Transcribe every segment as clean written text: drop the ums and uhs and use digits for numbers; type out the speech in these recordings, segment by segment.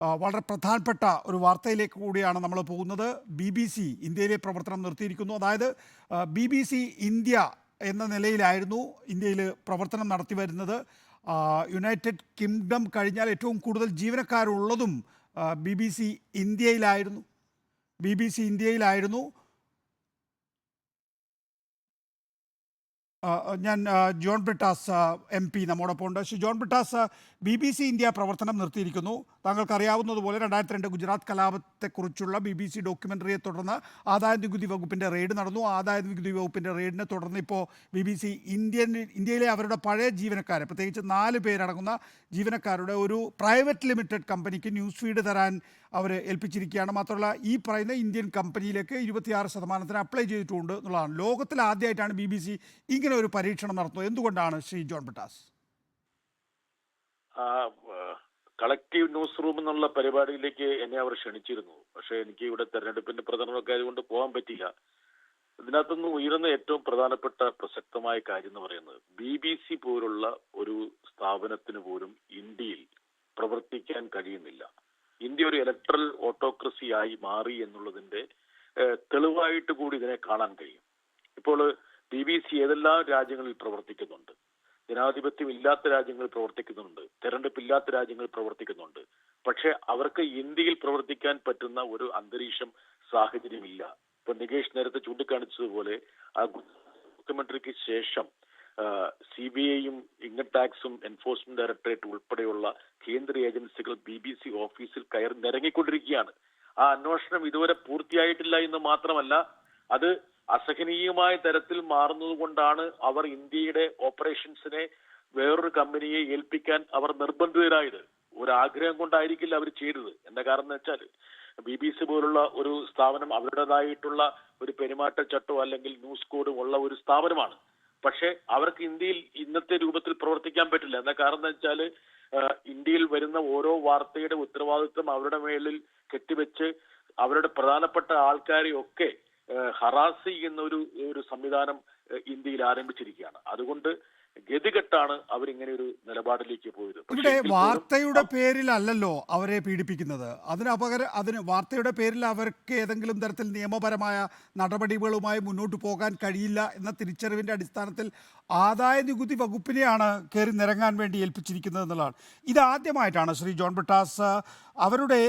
വളരെ പ്രധാനപ്പെട്ട ഒരു വാർത്തയിലേക്ക് കൂടിയാണ് നമ്മൾ പോകുന്നത്. BBC ഇന്ത്യയിലെ പ്രവർത്തനം നിർത്തിയിരിക്കുന്നു. അതായത് BBC ഇന്ത്യ എന്ന നിലയിലായിരുന്നു ഇന്ത്യയിൽ പ്രവർത്തനം നടത്തി വരുന്നത്. യുണൈറ്റഡ് കിങ്ഡം കഴിഞ്ഞാൽ ഏറ്റവും കൂടുതൽ ജീവനക്കാരുള്ളതും BBC ഇന്ത്യയിലായിരുന്നു. ഇന്ത്യയിലായിരുന്നു. ഞാൻ ജോൺ ബ്രിട്ടാസ് MP നമ്മോടൊപ്പം ഉണ്ട്. ശ്രീ ജോൺ ബ്രിട്ടാസ്, BBC ഇന്ത്യ പ്രവർത്തനം നിർത്തിയിരിക്കുന്നു. താങ്കൾക്കറിയാവുന്നതുപോലെ 2002 ഗുജറാത്ത് കലാപത്തെക്കുറിച്ചുള്ള BBC ഡോക്യുമെൻ്ററിയെ തുടർന്ന് ആദായ നികുതി വകുപ്പിൻ്റെ റെയ്ഡ് നടന്നു. ആദായ നികുതി വകുപ്പിൻ്റെ റെയ്ഡിനെ തുടർന്ന് ഇപ്പോൾ BBC ഇന്ത്യയിലെ അവരുടെ പഴയ ജീവനക്കാരെ, പ്രത്യേകിച്ച് 4 പേരടങ്ങുന്ന ജീവനക്കാരുടെ ഒരു പ്രൈവറ്റ് ലിമിറ്റഡ് കമ്പനിക്ക് ന്യൂസ് ഫീഡ് തരാൻ അവർ ഏൽപ്പിച്ചിരിക്കുകയാണ്. മാത്രമല്ല ഈ പറയുന്ന ഇന്ത്യൻ കമ്പനിയിലേക്ക് 26% അപ്ലൈ ചെയ്തിട്ടുണ്ട് എന്നുള്ളതാണ്. ലോകത്തിൽ ആദ്യമായിട്ടാണ് BBC ഇങ്ങനെ ഒരു പരീക്ഷണം നടത്തുന്നത്. എന്തുകൊണ്ടാണ് Shri John Brittas? Collective news room എന്നുള്ള പരിപാടിയിലേക്ക് എന്നെ അവർ ക്ഷണിച്ചിരുന്നു. പക്ഷെ എനിക്ക് ഇവിടെ തെരഞ്ഞെടുപ്പിന്റെ പ്രചരണമൊക്കെ ആയതുകൊണ്ട് പോകാൻ പറ്റില്ല. ഇതിനകത്തുനിന്ന് ഉയർന്ന ഏറ്റവും പ്രധാനപ്പെട്ട പ്രസക്തമായ കാര്യം എന്ന് പറയുന്നത്, BBC പോലുള്ള ഒരു സ്ഥാപനത്തിന് പോലും ഇന്ത്യയിൽ പ്രവർത്തിക്കാൻ കഴിയുന്നില്ല. ഇന്ത്യ ഒരു ഇലക്ട്രൽ ഓട്ടോക്രസി ആയി മാറി എന്നുള്ളതിന്റെ തെളിവായിട്ട് കൂടി ഇതിനെ കാണാൻ കഴിയും. ഇപ്പോൾ BBC ഏതെല്ലാം രാജ്യങ്ങളിൽ പ്രവർത്തിക്കുന്നുണ്ട്. ജനാധിപത്യം ഇല്ലാത്ത രാജ്യങ്ങളിൽ പ്രവർത്തിക്കുന്നുണ്ട്, തെരഞ്ഞെടുപ്പില്ലാത്ത രാജ്യങ്ങളിൽ പ്രവർത്തിക്കുന്നുണ്ട്. പക്ഷെ അവർക്ക് ഇന്ത്യയിൽ പ്രവർത്തിക്കാൻ പറ്റുന്ന ഒരു അന്തരീക്ഷം, സാഹചര്യമില്ല. ഇപ്പൊ നികേഷ് നേരത്തെ ചൂണ്ടിക്കാണിച്ചതുപോലെ ആ ഡോക്യുമെന്ററിക്ക് ശേഷം CBIയും ഇൻകം ടാക്സും എൻഫോഴ്സ്മെന്റ് ഡയറക്ടറേറ്റ് ഉൾപ്പെടെയുള്ള കേന്ദ്ര ഏജൻസികൾ BBC ഓഫീസിൽ കയറി നിരങ്ങിക്കൊണ്ടിരിക്കുകയാണ്. ആ അന്വേഷണം ഇതുവരെ പൂർത്തിയായിട്ടില്ല എന്ന് മാത്രമല്ല, അത് അസഹനീയമായ തരത്തിൽ മാറുന്നത് കൊണ്ടാണ് അവർ ഇന്ത്യയുടെ ഓപ്പറേഷൻസിനെ വേറൊരു കമ്പനിയെ ഏൽപ്പിക്കാൻ അവർ നിർബന്ധിതരായത്. ഒരാഗ്രഹം കൊണ്ടായിരിക്കില്ല അവർ ചെയ്തത്. എന്താ കാരണം എന്ന് വെച്ചാൽ, BBC പോലുള്ള ഒരു സ്ഥാപനം അവരുടേതായിട്ടുള്ള ഒരു പെരുമാറ്റച്ചട്ടമോ അല്ലെങ്കിൽ ന്യൂസ് കോഡും ഉള്ള ഒരു സ്ഥാപനമാണ്. പക്ഷെ അവർക്ക് ഇന്ത്യയിൽ ഇന്നത്തെ രൂപത്തിൽ പ്രവർത്തിക്കാൻ പറ്റില്ല. എന്താ കാരണം എന്ന് വെച്ചാൽ, ഇന്ത്യയിൽ വരുന്ന ഓരോ വാർത്തയുടെ ഉത്തരവാദിത്വം അവരുടെ മേളിൽ കെട്ടിവെച്ച് അവരുടെ പ്രധാനപ്പെട്ട ആൾക്കാരെയൊക്കെ ഹറാസ് ചെയ്യുന്ന ഒരു സംവിധാനം ഇന്ത്യയിൽ ആരംഭിച്ചിരിക്കുകയാണ്. അതുകൊണ്ട് ഗതികെട്ടാണ് അവരിങ്ങനെ ഒരു നിലപാടിലേക്ക് പോയത്. ഇവിടെ വാർത്തയുടെ പേരിലല്ലല്ലോ അവരെ പീഡിപ്പിക്കുന്നത്. അതിന് വാർത്തയുടെ പേരിൽ അവർക്ക് ഏതെങ്കിലും തരത്തിൽ നിയമപരമായ നടപടികളുമായി മുന്നോട്ട് പോകാൻ കഴിയില്ല എന്ന തിരിച്ചറിവിൻ്റെ അടിസ്ഥാനത്തിൽ ആദായ നികുതി വകുപ്പിനെയാണ് കയറി നിരങ്ങാൻ വേണ്ടി ഏൽപ്പിച്ചിരിക്കുന്നത് എന്നുള്ളതാണ്. ഇതാദ്യമായിട്ടാണ് ശ്രീ ജോൺ ബ്രിട്ടാസ് അവരുടെ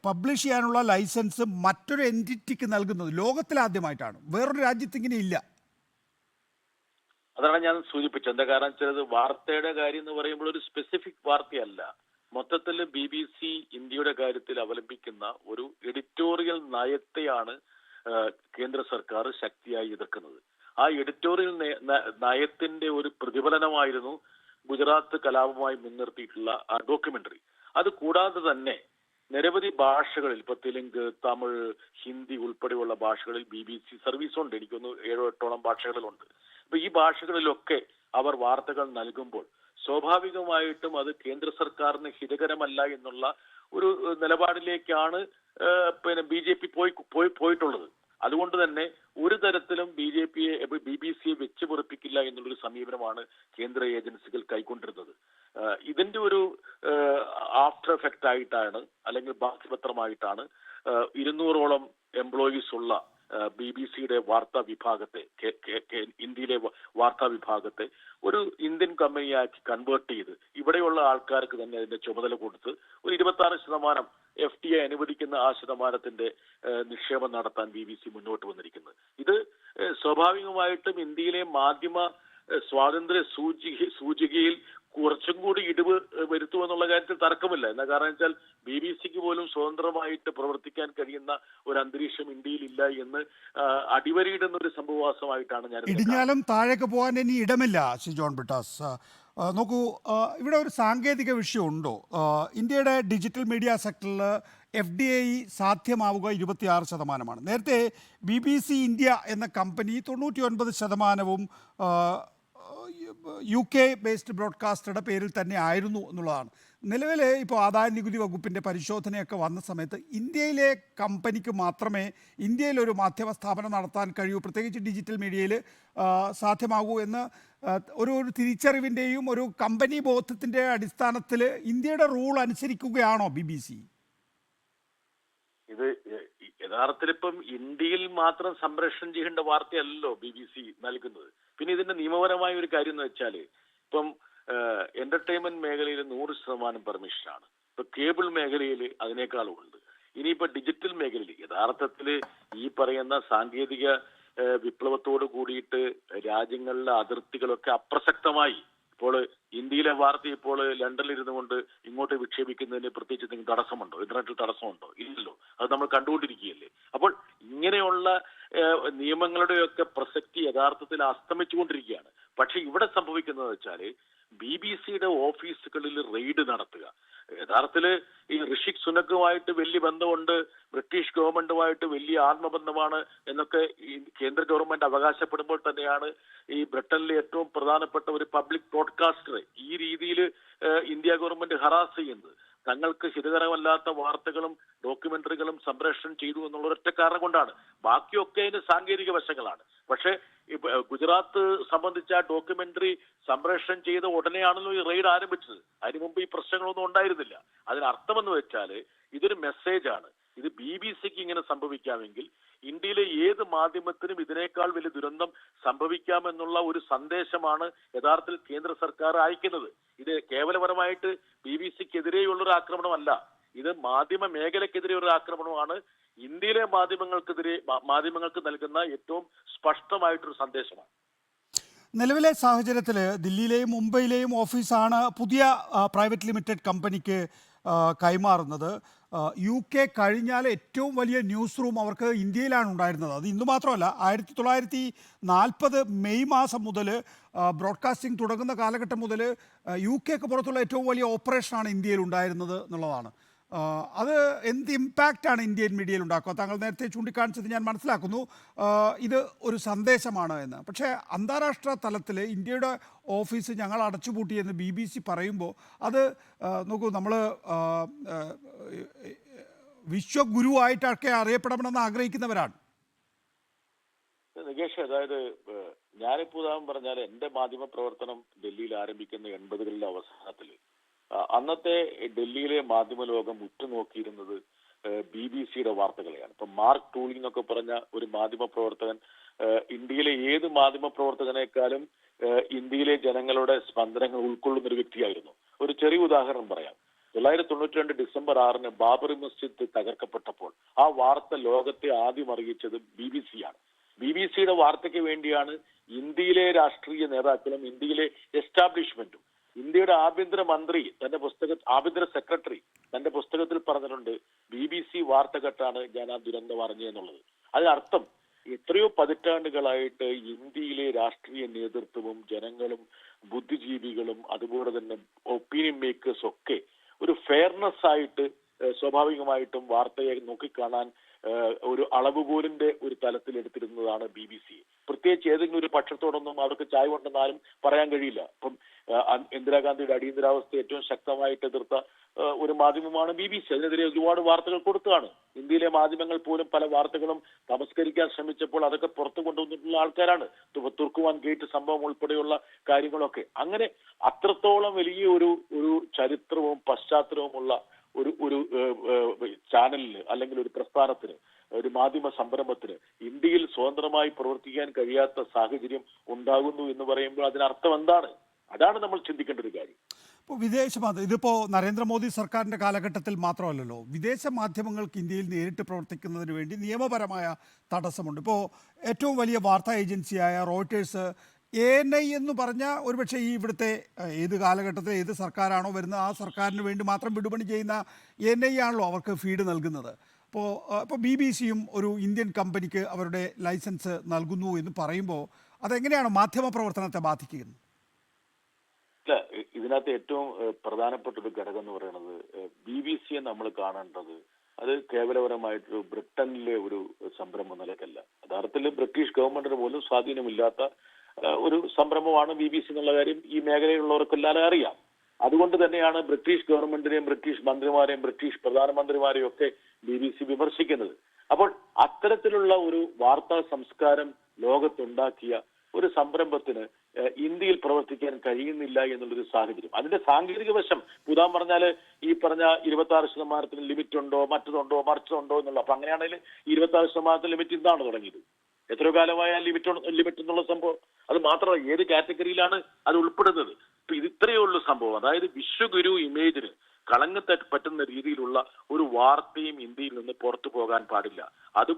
പബ്ലിഷ് ചെയ്യാനുള്ള ലൈസൻസ് മറ്റൊരു എൻറ്റിറ്റിക്ക് നൽകുന്നത്. ലോകത്തിലാദ്യമായിട്ടാണ്. വേറൊരു രാജ്യത്ത് ഇങ്ങനെ ഇല്ല. അതാണ് ഞാൻ സൂചിപ്പിച്ചത്. എന്താ കാരണം വെച്ചാൽ, വാർത്തയുടെ കാര്യം എന്ന് പറയുമ്പോൾ ഒരു സ്പെസിഫിക് വാർത്തയല്ല. മൊത്തത്തിൽ BBC ഇന്ത്യയുടെ കാര്യത്തിൽ അവലംബിക്കുന്ന ഒരു എഡിറ്റോറിയൽ നയത്തെയാണ് കേന്ദ്ര സർക്കാർ ശക്തിയായി എതിർക്കുന്നത്. ആ എഡിറ്റോറിയൽ നയത്തിന്റെ ഒരു പ്രതിഫലനമായിരുന്നു ഗുജറാത്ത് കലാപവുമായി മുൻനിർത്തിയിട്ടുള്ള ആ ഡോക്യുമെന്ററി. അത് കൂടാതെ തന്നെ നിരവധി ഭാഷകളിൽ, ഇപ്പൊ തെലുങ്ക്, തമിഴ്, ഹിന്ദി ഉൾപ്പെടെയുള്ള ഭാഷകളിൽ BBC സർവീസ് ഉണ്ട്. എനിക്കൊന്ന് 7-8ഓളം ഭാഷകളിലുണ്ട്. അപ്പൊ ഈ ഭാഷകളിലൊക്കെ അവർ വാർത്തകൾ നൽകുമ്പോൾ സ്വാഭാവികമായിട്ടും അത് കേന്ദ്ര സർക്കാരിന് ഹിതകരമല്ല എന്നുള്ള ഒരു നിലപാടിലേക്കാണ് BJP പോയിട്ടുള്ളത്. അതുകൊണ്ട് തന്നെ ഒരു തരത്തിലും BBC വെച്ച് പൊറിപ്പിക്കില്ല എന്നുള്ളൊരു സമീപനമാണ് കേന്ദ്ര ഏജൻസികൾ കൈക്കൊണ്ടിരുന്നത്. ഇതിന്റെ ഒരു ആഫ്റ്റർ എഫക്റ്റ് ആയിട്ടാണ്, അല്ലെങ്കിൽ ബാക്കിപത്രമായിട്ടാണ് 200ഓളം എംപ്ലോയീസ് ഉള്ള BBCയുടെ വാർത്താ വിഭാഗത്തെ, ഇന്ത്യയിലെ വാർത്താ വിഭാഗത്തെ ഒരു ഇന്ത്യൻ കമ്പനിയാക്കി കൺവേർട്ട് ചെയ്ത് ഇവിടെയുള്ള ആൾക്കാർക്ക് തന്നെ അതിന്റെ ചുമതല കൊടുത്ത് ഒരു 26% FDI അനുവദിക്കുന്ന ആ ശതമാനത്തിന്റെ നിക്ഷേപം നടത്താൻ BBC മുന്നോട്ട് വന്നിരിക്കുന്നത്. ഇത് സ്വാഭാവികമായിട്ടും ഇന്ത്യയിലെ മാധ്യമ സ്വാതന്ത്ര്യ സൂചികയിൽ കുറച്ചും കൂടി ഇടിവ് വരുത്തുമെന്നുള്ള കാര്യത്തിൽ തർക്കമില്ല. എന്താ കാരണം വെച്ചാൽ, BBCക്ക് പോലും സ്വതന്ത്രമായിട്ട് പ്രവർത്തിക്കാൻ കഴിയുന്ന ഒരു അന്തരീക്ഷം ഇന്ത്യയിൽ ഇല്ല എന്ന് അടിവരയിടുന്ന ഒരു സംഭവവാസമായിട്ടാണ് ഞാൻ. ഇടിഞ്ഞാലും താഴേക്ക് പോകാൻ ഇനി ഇടമില്ല. ശ്രീ ജോൺ ബ്രിട്ടാസ്, നോക്കൂ, ഇവിടെ ഒരു സാങ്കേതിക വിഷയമുണ്ടോ? ഇന്ത്യയുടെ ഡിജിറ്റൽ മീഡിയ സെക്ടറിൽ FDI സാധ്യമാവുക 26%. നേരത്തെ BBC ഇന്ത്യ എന്ന കമ്പനി 99%വും UK ബേസ്ഡ് ബ്രോഡ്കാസ്റ്ററുടെ പേരിൽ തന്നെ ആയിരുന്നു എന്നുള്ളതാണ്. നിലവിൽ ഇപ്പോൾ ആദായ നികുതി വകുപ്പിൻ്റെ പരിശോധനയൊക്കെ വന്ന സമയത്ത് ഇന്ത്യയിലെ കമ്പനിക്ക് മാത്രമേ ഇന്ത്യയിലൊരു മാധ്യമ സ്ഥാപനം നടത്താൻ കഴിയൂ, പ്രത്യേകിച്ച് ഡിജിറ്റൽ മീഡിയയിൽ സാധ്യമാകൂ എന്ന് ഒരു തിരിച്ചറിവിൻ്റെയും ഒരു കമ്പനി ബോധത്തിൻ്റെ അടിസ്ഥാനത്തിൽ ഇന്ത്യയുടെ റൂൾ അനുസരിക്കുകയാണോ BBC? യഥാർത്ഥത്തിൽ ഇപ്പം ഇന്ത്യയിൽ മാത്രം സംപ്രേഷണം ചെയ്യേണ്ട വാർത്തയല്ലല്ലോ BBC നൽകുന്നത്. പിന്നെ ഇതിന്റെ നിയമപരമായ ഒരു കാര്യം എന്ന് വെച്ചാൽ ഇപ്പം എന്റർടൈൻമെന്റ് മേഖലയിൽ 100% പെർമിഷനാണ്. ഇപ്പൊ കേബിൾ മേഖലയിൽ അതിനേക്കാളും ഉണ്ട്. ഇനിയിപ്പോ ഡിജിറ്റൽ മേഖലയിൽ യഥാർത്ഥത്തിൽ ഈ പറയുന്ന സാങ്കേതിക വിപ്ലവത്തോട് കൂടിയിട്ട് രാജ്യങ്ങളിലെ അതിർത്തികളൊക്കെ അപ്രസക്തമായി. ഇപ്പോൾ ഇന്ത്യയിലെ വാർത്ത ഇപ്പോൾ ലണ്ടനിൽ ഇരുന്നു കൊണ്ട് ഇങ്ങോട്ട് വിക്ഷേപിക്കുന്നതിന് പ്രത്യേകിച്ച് എന്തെങ്കിലും തടസ്സമുണ്ടോ? ഇന്റർനെറ്റിൽ തടസ്സമുണ്ടോ? ഇല്ലല്ലോ. അത് നമ്മൾ കണ്ടുകൊണ്ടിരിക്കുകയല്ലേ. അപ്പോൾ ഇങ്ങനെയുള്ള നിയമങ്ങളുടെയൊക്കെ പ്രസക്തി യഥാർത്ഥത്തിൽ അസ്തമിച്ചുകൊണ്ടിരിക്കുകയാണ്. പക്ഷെ ഇവിടെ സംഭവിക്കുന്നത് വെച്ചാൽ BBC ഓഫീസുകളിൽ റെയ്ഡ് നടത്തുക. യഥാർത്ഥത്തിൽ ഈ ഋഷിക് സുനക്കുമായിട്ട് വലിയ ബന്ധമുണ്ട്, ബ്രിട്ടീഷ് ഗവൺമെന്റുമായിട്ട് വലിയ ആത്മബന്ധമാണ് എന്നൊക്കെ ഈ കേന്ദ്ര ഗവൺമെന്റ് അവകാശപ്പെടുമ്പോൾ തന്നെയാണ് ഈ ബ്രിട്ടനിലെ ഏറ്റവും പ്രധാനപ്പെട്ട ഒരു പബ്ലിക് ബ്രോഡ്കാസ്റ്ററെ ഈ രീതിയിൽ ഇന്ത്യ ഗവൺമെന്റ് ഹറാസ് ചെയ്യുന്നത്. തങ്ങൾക്ക് ഹിതകരമല്ലാത്ത വാർത്തകളും ഡോക്യുമെന്ററികളും സംപ്രേഷണം ചെയ്തു എന്നുള്ള ഒരൊറ്റ കാരണം കൊണ്ടാണ്. ബാക്കിയൊക്കെ അതിന് സാങ്കേതിക വശങ്ങളാണ്. പക്ഷേ ഗുജറാത്ത് സംബന്ധിച്ച ഡോക്യുമെന്ററി സംപ്രേഷണം ചെയ്ത ഉടനെയാണല്ലോ ഈ റെയ്ഡ് ആരംഭിച്ചത്. അതിനു മുമ്പ് ഈ പ്രശ്നങ്ങളൊന്നും ഉണ്ടായിരുന്നില്ല. അതിനർത്ഥമെന്ന് വെച്ചാൽ ഇതൊരു മെസ്സേജാണ്. ഇത് BBC ഇങ്ങനെ സംഭവിക്കാമെങ്കിൽ ഇന്ത്യയിലെ ഏത് മാധ്യമത്തിനും ഇതിനേക്കാൾ വലിയ ദുരന്തം സംഭവിക്കാമെന്നുള്ള ഒരു സന്ദേശമാണ് യഥാർത്ഥത്തിൽ കേന്ദ്ര സർക്കാർ അയക്കുന്നത്. ഇത് കേവലപരമായിട്ട് BBC-ക്കെതിരെയുള്ളൊരു ആക്രമണമല്ല, ഇത് മാധ്യമ മേഖലക്കെതിരെയുള്ള ആക്രമണമാണ്. ഇന്ത്യയിലെ മാധ്യമങ്ങൾക്ക് നൽകുന്ന ഏറ്റവും സ്പഷ്ടമായിട്ടൊരു സന്ദേശമാണ്. നിലവിലെ സാഹചര്യത്തിൽ ദില്ലിയിലെയും മുംബൈയിലെയും ഓഫീസാണ് പുതിയ പ്രൈവറ്റ് ലിമിറ്റഡ് കമ്പനിക്ക് കൈമാറുന്നത്. UK കഴിഞ്ഞാൽ ഏറ്റവും വലിയ ന്യൂസ് റൂം അവർക്ക് ഇന്ത്യയിലാണ് ഉണ്ടായിരുന്നത്. അത് ഇന്ന് മാത്രമല്ല, 1940 മെയ് മാസം മുതൽ ബ്രോഡ്കാസ്റ്റിംഗ് തുടങ്ങുന്ന കാലഘട്ടം മുതൽ UK പുറത്തുള്ള ഏറ്റവും വലിയ ഓപ്പറേഷനാണ് ഇന്ത്യയിൽ ഉണ്ടായിരുന്നത് എന്നുള്ളതാണ്. അത് എന്ത് ഇമ്പാക്റ്റാണ് ഇന്ത്യൻ മീഡിയയിൽ ഉണ്ടാക്കുക? താങ്കൾ നേരത്തെ ചൂണ്ടിക്കാണിച്ചത് ഞാൻ മനസ്സിലാക്കുന്നു, ഇത് ഒരു സന്ദേശമാണ് എന്ന്. പക്ഷേ അന്താരാഷ്ട്ര തലത്തിൽ ഇന്ത്യയുടെ ഓഫീസ് ഞങ്ങൾ അടച്ചുപൂട്ടിയെന്ന് BBC പറയുമ്പോൾ അത് നോക്കൂ, നമ്മൾ വിശ്വഗുരുവായിട്ടൊക്കെ അറിയപ്പെടണമെന്ന് ആഗ്രഹിക്കുന്നവരാണ്. നികേഷ്, അതായത് ഞാനിപ്പോൾ ഉദാഹരണം പറഞ്ഞാൽ എൻ്റെ മാധ്യമ പ്രവർത്തനം ഡൽഹിയിൽ ആരംഭിക്കുന്ന 80കളുടെ അവസാനത്തിൽ അന്നത്തെ ഡൽഹിയിലെ മാധ്യമ ലോകം ഉറ്റുനോക്കിയിരുന്നത് BBC വാർത്തകളെയാണ്. ഇപ്പൊ മാർക്ക് ടൂളിംഗ് എന്നൊക്കെ പറഞ്ഞ ഒരു മാധ്യമ പ്രവർത്തകൻ ഇന്ത്യയിലെ ഏത് മാധ്യമ പ്രവർത്തകനേക്കാളും ഇന്ത്യയിലെ ജനങ്ങളുടെ സ്പന്ദനങ്ങൾ ഉൾക്കൊള്ളുന്ന ഒരു വ്യക്തിയായിരുന്നു. ഒരു ചെറിയ ഉദാഹരണം പറയാം. 1992 ഡിസംബർ 6 ബാബറി മസ്ജിദ് തകർക്കപ്പെട്ടപ്പോൾ ആ വാർത്ത ലോകത്തെ ആദ്യം അറിയിച്ചത് BBC-യാണ്. BBC വാർത്തയ്ക്ക് വേണ്ടിയാണ് ഇന്ത്യയിലെ രാഷ്ട്രീയ നേതാക്കളും ഇന്ത്യയിലെ എസ്റ്റാബ്ലിഷ്മെന്റും ഇന്ത്യയുടെ ആഭ്യന്തര മന്ത്രി ആഭ്യന്തര സെക്രട്ടറി തന്റെ പുസ്തകത്തിൽ പറഞ്ഞിട്ടുണ്ട്, BBC വാർത്ത കേട്ടാണ് ഞാൻ ആ ദുരന്തം അറിഞ്ഞെന്നുള്ളത്. അതിനർത്ഥം എത്രയോ പതിറ്റാണ്ടുകളായിട്ട് ഇന്ത്യയിലെ രാഷ്ട്രീയ നേതൃത്വവും ജനങ്ങളും ബുദ്ധിജീവികളും അതുപോലെ തന്നെ ഒപ്പീനിയൻ മേക്കേഴ്സ് ഒക്കെ ഒരു ഫെയർനെസ് ആയിട്ട് സ്വാഭാവികമായിട്ടും വാർത്തയെ നോക്കിക്കാണാൻ ഒരു അളവുകോലിന്റെ ഒരു തലത്തിൽ എടുത്തിരുന്നതാണ് BBC. പ്രത്യേകിച്ച് ഏതെങ്കിലും ഒരു പക്ഷത്തോടൊന്നും അവർക്ക് ചായ കൊണ്ടെന്നാലും പറയാൻ കഴിയില്ല. ഇപ്പം ഇന്ദിരാഗാന്ധിയുടെ അടിയന്തരാവസ്ഥ ഏറ്റവും ശക്തമായിട്ട് എതിർത്ത ഒരു മാധ്യമമാണ് BBC. അതിനെതിരെ ഒരുപാട് വാർത്തകൾ കൊടുത്തതാണ്. ഇന്ത്യയിലെ മാധ്യമങ്ങൾ പോലും പല വാർത്തകളും തമസ്കരിക്കാൻ ശ്രമിച്ചപ്പോൾ അതൊക്കെ പുറത്തു കൊണ്ടുവന്നിട്ടുള്ള ആൾക്കാരാണ്. തുർക്കുവാൻ ഗേറ്റ് സംഭവം ഉൾപ്പെടെയുള്ള കാര്യങ്ങളൊക്കെ. അങ്ങനെ അത്രത്തോളം വലിയ ഒരു ചരിത്രവും പശ്ചാത്തലവുമുള്ള ഒരു ചാനലിന് അല്ലെങ്കിൽ ഒരു പ്രസ്ഥാനത്തിന്, ഒരു മാധ്യമ സംരംഭത്തിന് ഇന്ത്യയിൽ സ്വതന്ത്രമായി പ്രവർത്തിക്കാൻ കഴിയാത്ത സാഹചര്യം ഉണ്ടാകുന്നു എന്ന് പറയുമ്പോൾ അതിനർത്ഥം എന്താണ്? അതാണ് നമ്മൾ ചിന്തിക്കേണ്ട ഒരു കാര്യം. ഇപ്പോൾ ഇതിപ്പോൾ നരേന്ദ്രമോദി സർക്കാരിൻ്റെ കാലഘട്ടത്തിൽ മാത്രമല്ലല്ലോ, വിദേശ മാധ്യമങ്ങൾക്ക് ഇന്ത്യയിൽ നേരിട്ട് പ്രവർത്തിക്കുന്നതിന് വേണ്ടി നിയമപരമായ തടസ്സമുണ്ട്. ഇപ്പോൾ ഏറ്റവും വലിയ വാർത്താ ഏജൻസിയായ റോയിട്ടേഴ്സ് ANI എന്ന് പറഞ്ഞ ഒരുപക്ഷെ ഈ ഇവിടുത്തെ ഏത് കാലഘട്ടത്തിൽ ഏത് സർക്കാരാണോ വരുന്നത് ആ സർക്കാരിന് വേണ്ടി മാത്രം വിടുപണി ചെയ്യുന്ന ANI ആണല്ലോ അവർക്ക് ഫീഡ് നൽകുന്നത്. ഇപ്പോൾ BBC-യും ഒരു ഇന്ത്യൻ കമ്പനിക്ക് അവരുടെ ലൈസൻസ് നൽകുന്നു എന്ന് പറയുമ്പോൾ അതെങ്ങനെയാണ് മാധ്യമ പ്രവർത്തനത്തെ ബാധിക്കുന്നത്? അല്ല, ഇതിനകത്ത് ഏറ്റവും പ്രധാനപ്പെട്ട ഒരു ഘടകം എന്ന് പറയുന്നത് BBC-യെ നമ്മൾ കാണേണ്ടത് അത് കേവലപരമായിട്ടൊരു ബ്രിട്ടനിലെ ഒരു സംരംഭം നിലക്കല്ല. യഥാർത്ഥത്തിൽ ബ്രിട്ടീഷ് ഗവൺമെന്റിന് പോലും സ്വാധീനമില്ലാത്ത ഒരു സംരംഭമാണ് BBC എന്നുള്ള കാര്യം ഈ മേഖലയിലുള്ളവർക്കെല്ലാം അറിയാം. അതുകൊണ്ട് തന്നെയാണ് ബ്രിട്ടീഷ് ഗവൺമെന്റിനെയും ബ്രിട്ടീഷ് മന്ത്രിമാരെയും ബ്രിട്ടീഷ് പ്രധാനമന്ത്രിമാരെയും ഒക്കെ BBC വിമർശിക്കുന്നത്. അപ്പോൾ അത്തരത്തിലുള്ള ഒരു വാർത്താ സംസ്കാരം ലോകത്തുണ്ടാക്കിയ ഒരു സംരംഭത്തിന് ഇന്ത്യയിൽ പ്രവർത്തിക്കാൻ കഴിയുന്നില്ല എന്നുള്ളൊരു സാഹചര്യം. അതിന്റെ സാങ്കേതിക വശം ഉദാഹരണം പറഞ്ഞാൽ ഈ പറഞ്ഞ 26% ലിമിറ്റ് ഉണ്ടോ, മറ്റതുണ്ടോ, മറിച്ചതുണ്ടോ എന്നുള്ള. അപ്പൊ അങ്ങനെയാണെങ്കിൽ 26% ലിമിറ്റ് ഇന്നാണ് തുടങ്ങിയത്. എത്രയോ കാലമായ ലിമിറ്റ് എന്നുള്ള സംഭവം. അത് മാത്രമല്ല ഏത് കാറ്റഗറിയിലാണ് അത് ഉൾപ്പെടുന്നത്. ഇപ്പൊ ഇത് ഇത്രയേ ഉള്ളൂ സംഭവം. അതായത് വിശ്വഗുരു ഇമേജിന് കളങ്കത്തെ പറ്റുന്ന രീതിയിലുള്ള ഒരു വാർത്തയും ഇന്ത്യയിൽ നിന്ന് പുറത്തു പോകാൻ പാടില്ല. അത്